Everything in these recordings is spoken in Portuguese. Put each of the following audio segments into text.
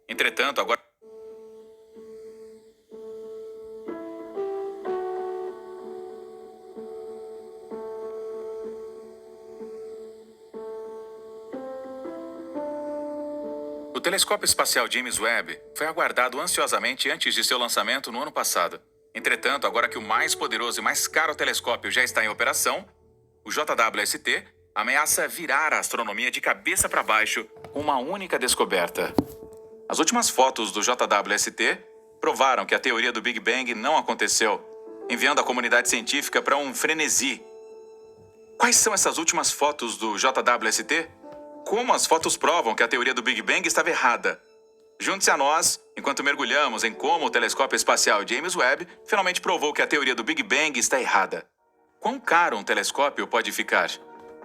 Entretanto, agora o telescópio espacial James Webb foi aguardado ansiosamente antes de seu lançamento no ano passado. Entretanto, agora que o mais poderoso e mais caro telescópio já está em operação, o JWST ameaça virar a astronomia de cabeça para baixo com uma única descoberta. As últimas fotos do JWST provaram que a teoria do Big Bang não aconteceu, enviando a comunidade científica para um frenesi. Quais são essas últimas fotos do JWST? Como as fotos provam que a teoria do Big Bang estava errada? Junte-se a nós enquanto mergulhamos em como o telescópio espacial James Webb finalmente provou que a teoria do Big Bang está errada. Quão caro um telescópio pode ficar?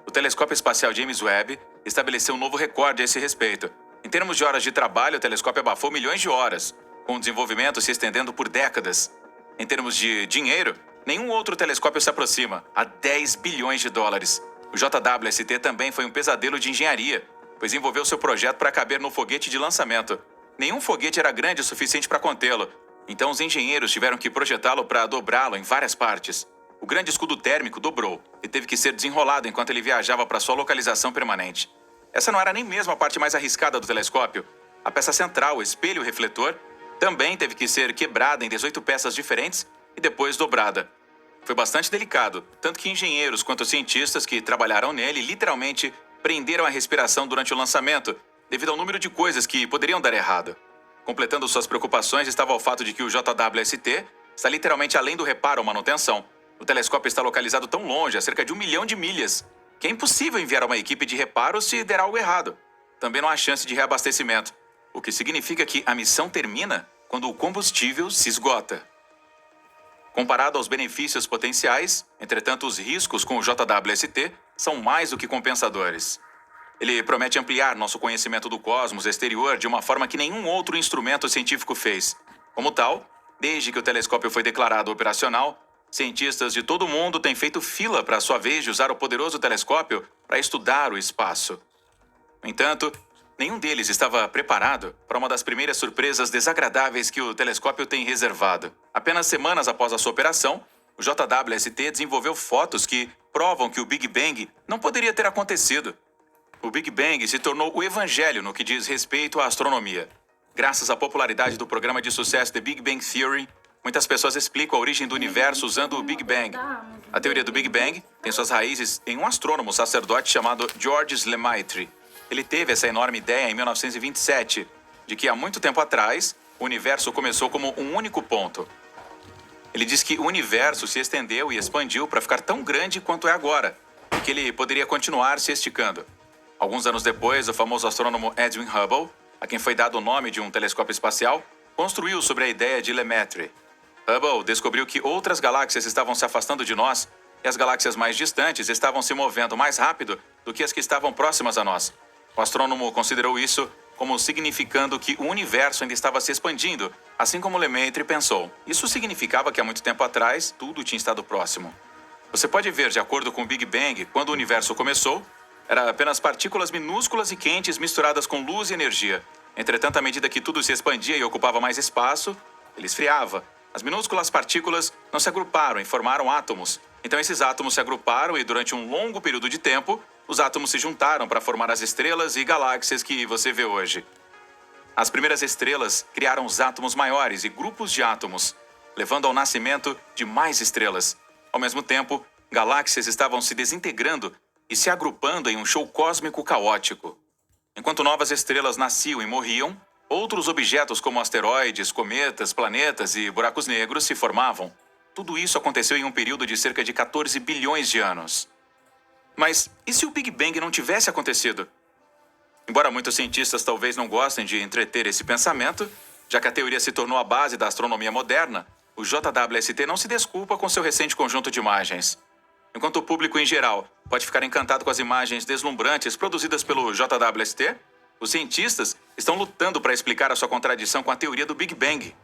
O telescópio espacial James Webb estabeleceu um novo recorde a esse respeito. Em termos de horas de trabalho, o telescópio abafou milhões de horas, com o desenvolvimento se estendendo por décadas. Em termos de dinheiro, nenhum outro telescópio se aproxima, a 10 bilhões de dólares. O JWST também foi um pesadelo de engenharia, pois envolveu seu projeto para caber no foguete de lançamento. Nenhum foguete era grande o suficiente para contê-lo, então os engenheiros tiveram que projetá-lo para dobrá-lo em várias partes. O grande escudo térmico dobrou e teve que ser desenrolado enquanto ele viajava para sua localização permanente. Essa não era nem mesmo a parte mais arriscada do telescópio. A peça central, o espelho refletor, também teve que ser quebrada em 18 peças diferentes e depois dobrada. Foi bastante delicado, tanto que engenheiros quanto cientistas que trabalharam nele literalmente prenderam a respiração durante o lançamento, devido ao número de coisas que poderiam dar errado. Completando suas preocupações estava o fato de que o JWST está literalmente além do reparo ou manutenção. O telescópio está localizado tão longe, a cerca de 1 milhão de milhas, que é impossível enviar uma equipe de reparo se der algo errado. Também não há chance de reabastecimento, o que significa que a missão termina quando o combustível se esgota. Comparado aos benefícios potenciais, entretanto, os riscos com o JWST são mais do que compensadores. Ele promete ampliar nosso conhecimento do cosmos exterior de uma forma que nenhum outro instrumento científico fez. Como tal, desde que o telescópio foi declarado operacional, cientistas de todo o mundo têm feito fila para a sua vez de usar o poderoso telescópio para estudar o espaço. No entanto, nenhum deles estava preparado para uma das primeiras surpresas desagradáveis que o telescópio tem reservado. Apenas semanas após a sua operação, o JWST desenvolveu fotos que provam que o Big Bang não poderia ter acontecido. O Big Bang se tornou o evangelho no que diz respeito à astronomia. Graças à popularidade do programa de sucesso The Big Bang Theory, muitas pessoas explicam a origem do universo usando o Big Bang. A teoria do Big Bang tem suas raízes em um astrônomo sacerdote chamado Georges Lemaitre. Ele teve essa enorme ideia em 1927, de que há muito tempo atrás, o universo começou como um único ponto. Ele diz que o universo se estendeu e expandiu para ficar tão grande quanto é agora, e que ele poderia continuar se esticando. Alguns anos depois, o famoso astrônomo Edwin Hubble, a quem foi dado o nome de um telescópio espacial, construiu sobre a ideia de Lemaitre. Hubble descobriu que outras galáxias estavam se afastando de nós e as galáxias mais distantes estavam se movendo mais rápido do que as que estavam próximas a nós. O astrônomo considerou isso como significando que o universo ainda estava se expandindo, assim como Lemaitre pensou. Isso significava que há muito tempo atrás, tudo tinha estado próximo. Você pode ver, de acordo com o Big Bang, quando o universo começou, era apenas partículas minúsculas e quentes misturadas com luz e energia. Entretanto, à medida que tudo se expandia e ocupava mais espaço, ele esfriava. As minúsculas partículas não se agruparam e formaram átomos. Então esses átomos se agruparam e durante um longo período de tempo, os átomos se juntaram para formar as estrelas e galáxias que você vê hoje. As primeiras estrelas criaram os átomos maiores e grupos de átomos, levando ao nascimento de mais estrelas. Ao mesmo tempo, galáxias estavam se desintegrando e se agrupando em um show cósmico caótico. Enquanto novas estrelas nasciam e morriam, outros objetos como asteroides, cometas, planetas e buracos negros se formavam. Tudo isso aconteceu em um período de cerca de 14 bilhões de anos. Mas e se o Big Bang não tivesse acontecido? Embora muitos cientistas talvez não gostem de entreter esse pensamento, já que a teoria se tornou a base da astronomia moderna, o JWST não se desculpa com seu recente conjunto de imagens. Enquanto o público em geral pode ficar encantado com as imagens deslumbrantes produzidas pelo JWST, os cientistas estão lutando para explicar a sua contradição com a teoria do Big Bang.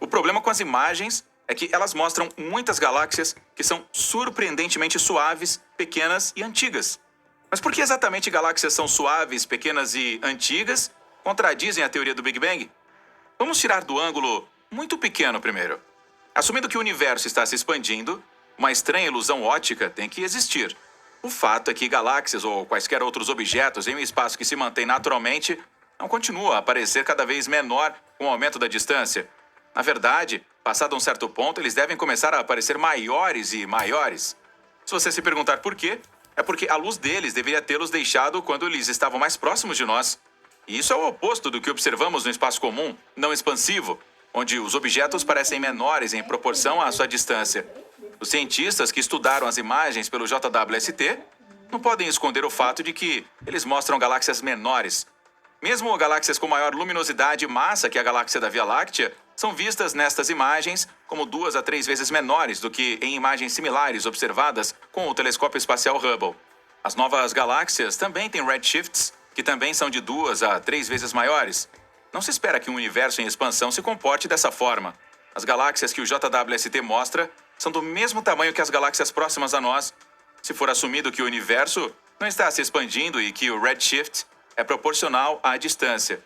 O problema com as imagens é que elas mostram muitas galáxias que são surpreendentemente suaves, pequenas e antigas. Mas por que exatamente galáxias são suaves, pequenas e antigas, contradizem a teoria do Big Bang? Vamos tirar do ângulo muito pequeno primeiro. Assumindo que o universo está se expandindo, uma estranha ilusão óptica tem que existir. O fato é que galáxias ou quaisquer outros objetos em um espaço que se mantém naturalmente não continuam a aparecer cada vez menor com o aumento da distância. Na verdade, passado um certo ponto, eles devem começar a aparecer maiores e maiores. Se você se perguntar por quê, é porque a luz deles deveria tê-los deixado quando eles estavam mais próximos de nós. E isso é o oposto do que observamos no espaço comum, não expansivo, onde os objetos parecem menores em proporção à sua distância. Os cientistas que estudaram as imagens pelo JWST não podem esconder o fato de que eles mostram galáxias menores. Mesmo galáxias com maior luminosidade e massa que a galáxia da Via Láctea são vistas nestas imagens como 2 a 3 vezes menores do que em imagens similares observadas com o telescópio espacial Hubble. As novas galáxias também têm redshifts, que também são de 2 a 3 vezes maiores. Não se espera que um universo em expansão se comporte dessa forma. As galáxias que o JWST mostra são do mesmo tamanho que as galáxias próximas a nós. Se for assumido que o universo não está se expandindo e que o redshift é proporcional à distância.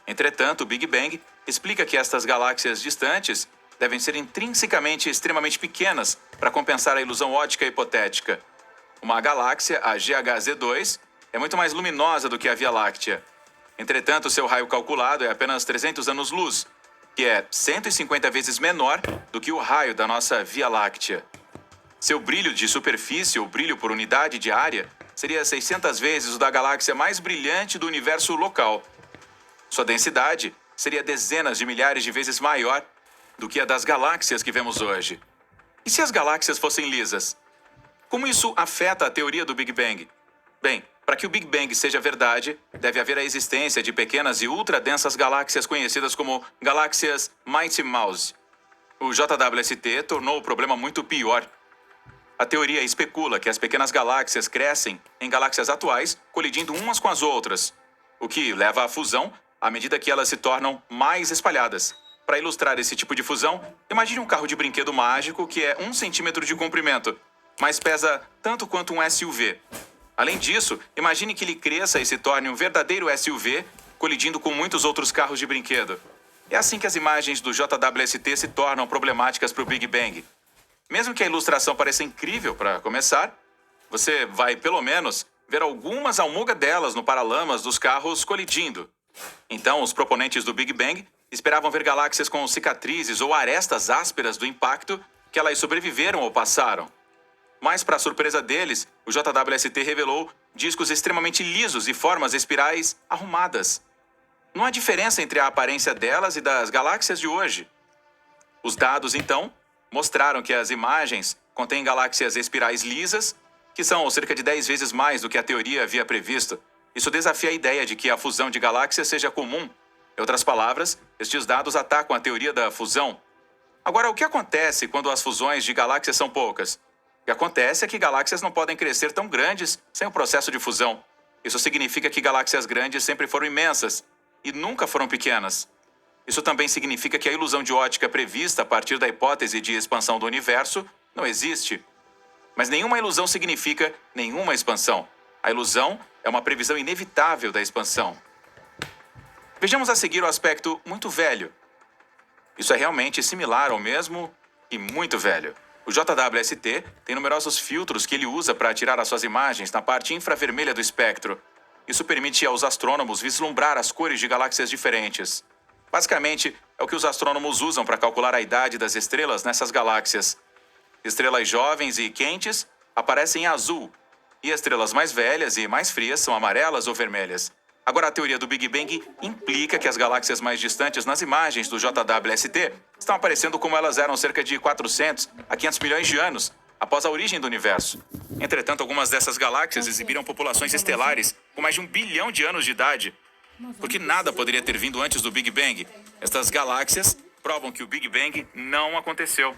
Entretanto, o Big Bang explica que estas galáxias distantes devem ser intrinsecamente extremamente pequenas para compensar a ilusão óptica hipotética. Uma galáxia, a GHZ2, é muito mais luminosa do que a Via Láctea. Entretanto, seu raio calculado é apenas 300 anos-luz, que é 150 vezes menor do que o raio da nossa Via Láctea. Seu brilho de superfície, ou brilho por unidade de área, seria 600 vezes o da galáxia mais brilhante do universo local. Sua densidade seria dezenas de milhares de vezes maior do que a das galáxias que vemos hoje. E se as galáxias fossem lisas? Como isso afeta a teoria do Big Bang? Bem, para que o Big Bang seja verdade, deve haver a existência de pequenas e ultradensas galáxias conhecidas como galáxias Mighty Mouse. O JWST tornou o problema muito pior. A teoria especula que as pequenas galáxias crescem em galáxias atuais, colidindo umas com as outras, o que leva à fusão à medida que elas se tornam mais espalhadas. Para ilustrar esse tipo de fusão, imagine um carro de brinquedo mágico que é 1 centímetro de comprimento, mas pesa tanto quanto um SUV. Além disso, imagine que ele cresça e se torne um verdadeiro SUV, colidindo com muitos outros carros de brinquedo. É assim que as imagens do JWST se tornam problemáticas para o Big Bang. Mesmo que a ilustração pareça incrível para começar, você vai, pelo menos, ver algumas almôgadelas no paralamas dos carros colidindo. Então, os proponentes do Big Bang esperavam ver galáxias com cicatrizes ou arestas ásperas do impacto que elas sobreviveram ou passaram. Mas, para surpresa deles, o JWST revelou discos extremamente lisos e formas espirais arrumadas. Não há diferença entre a aparência delas e das galáxias de hoje. Os dados, então, mostraram que as imagens contêm galáxias espirais lisas, que são cerca de 10 vezes mais do que a teoria havia previsto. Isso desafia a ideia de que a fusão de galáxias seja comum. Em outras palavras, estes dados atacam a teoria da fusão. Agora, o que acontece quando as fusões de galáxias são poucas? O que acontece é que galáxias não podem crescer tão grandes sem o processo de fusão. Isso significa que galáxias grandes sempre foram imensas e nunca foram pequenas. Isso também significa que a ilusão de óptica prevista a partir da hipótese de expansão do universo não existe. Mas nenhuma ilusão significa nenhuma expansão. A ilusão é uma previsão inevitável da expansão. Vejamos a seguir o aspecto muito velho. Isso é realmente similar ao mesmo e muito velho. O JWST tem numerosos filtros que ele usa para tirar as suas imagens na parte infravermelha do espectro. Isso permite aos astrônomos vislumbrar as cores de galáxias diferentes. Basicamente, é o que os astrônomos usam para calcular a idade das estrelas nessas galáxias. Estrelas jovens e quentes aparecem em azul, e estrelas mais velhas e mais frias são amarelas ou vermelhas. Agora, a teoria do Big Bang implica que as galáxias mais distantes nas imagens do JWST estão aparecendo como elas eram cerca de 400 a 500 milhões de anos após a origem do universo. Entretanto, algumas dessas galáxias exibiram populações estelares com mais de 1 bilhão de anos de idade, porque nada poderia ter vindo antes do Big Bang. Estas galáxias provam que o Big Bang não aconteceu.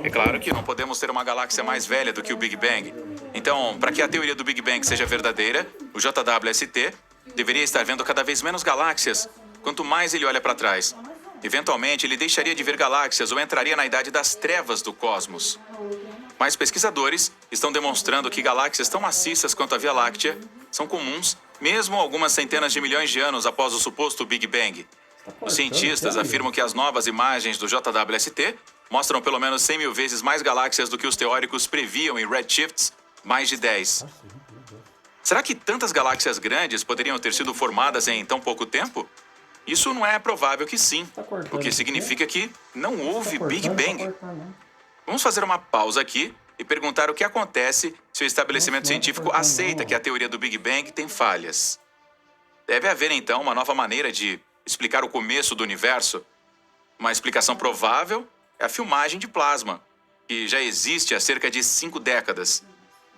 É claro que não podemos ter uma galáxia mais velha do que o Big Bang. Então, para que a teoria do Big Bang seja verdadeira, o JWST deveria estar vendo cada vez menos galáxias, quanto mais ele olha para trás. Eventualmente, ele deixaria de ver galáxias ou entraria na idade das trevas do cosmos. Mas pesquisadores estão demonstrando que galáxias tão maciças quanto a Via Láctea são comuns Mesmo algumas centenas de milhões de anos após o suposto Big Bang, os cientistas afirmam que as novas imagens do JWST mostram pelo menos 100 mil vezes mais galáxias do que os teóricos previam em redshifts mais de 10. Será que tantas galáxias grandes poderiam ter sido formadas em tão pouco tempo? Isso não é provável que sim, o que significa que não houve Big Bang. Vamos fazer uma pausa aqui e perguntar o que acontece se o estabelecimento científico aceita que a teoria do Big Bang tem falhas. Deve haver, então, uma nova maneira de explicar o começo do universo. Uma explicação provável é a filmagem de plasma, que já existe há cerca de 5 décadas.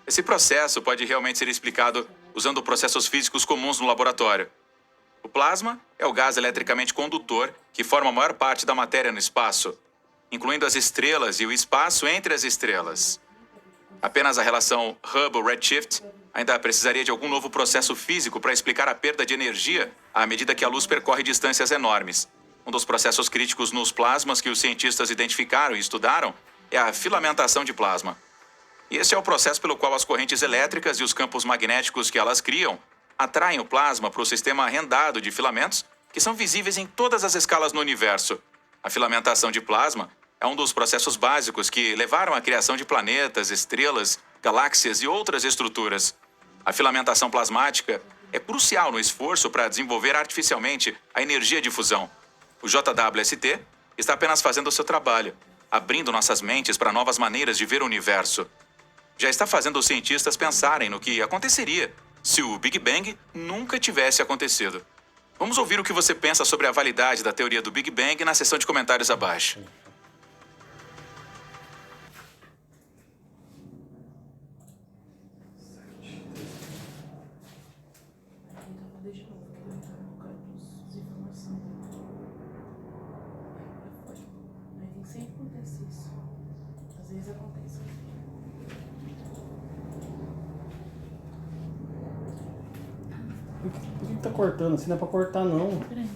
Esse processo pode realmente ser explicado usando processos físicos comuns no laboratório. O plasma é o gás eletricamente condutor que forma a maior parte da matéria no espaço, incluindo as estrelas e o espaço entre as estrelas. Apenas a relação Hubble-Redshift ainda precisaria de algum novo processo físico para explicar a perda de energia à medida que a luz percorre distâncias enormes. Um dos processos críticos nos plasmas que os cientistas identificaram e estudaram é a filamentação de plasma. E esse é o processo pelo qual as correntes elétricas e os campos magnéticos que elas criam atraem o plasma para o sistema rendado de filamentos que são visíveis em todas as escalas no universo. A filamentação de plasma é um dos processos básicos que levaram à criação de planetas, estrelas, galáxias e outras estruturas. A filamentação plasmática é crucial no esforço para desenvolver artificialmente a energia de fusão. O JWST está apenas fazendo o seu trabalho, abrindo nossas mentes para novas maneiras de ver o universo. Já está fazendo os cientistas pensarem no que aconteceria se o Big Bang nunca tivesse acontecido. Vamos ouvir o que você pensa sobre a validade da teoria do Big Bang na seção de comentários abaixo. Sempre acontece isso. Às vezes acontece. Por que tá cortando assim? Não é pra cortar, não. Peraí.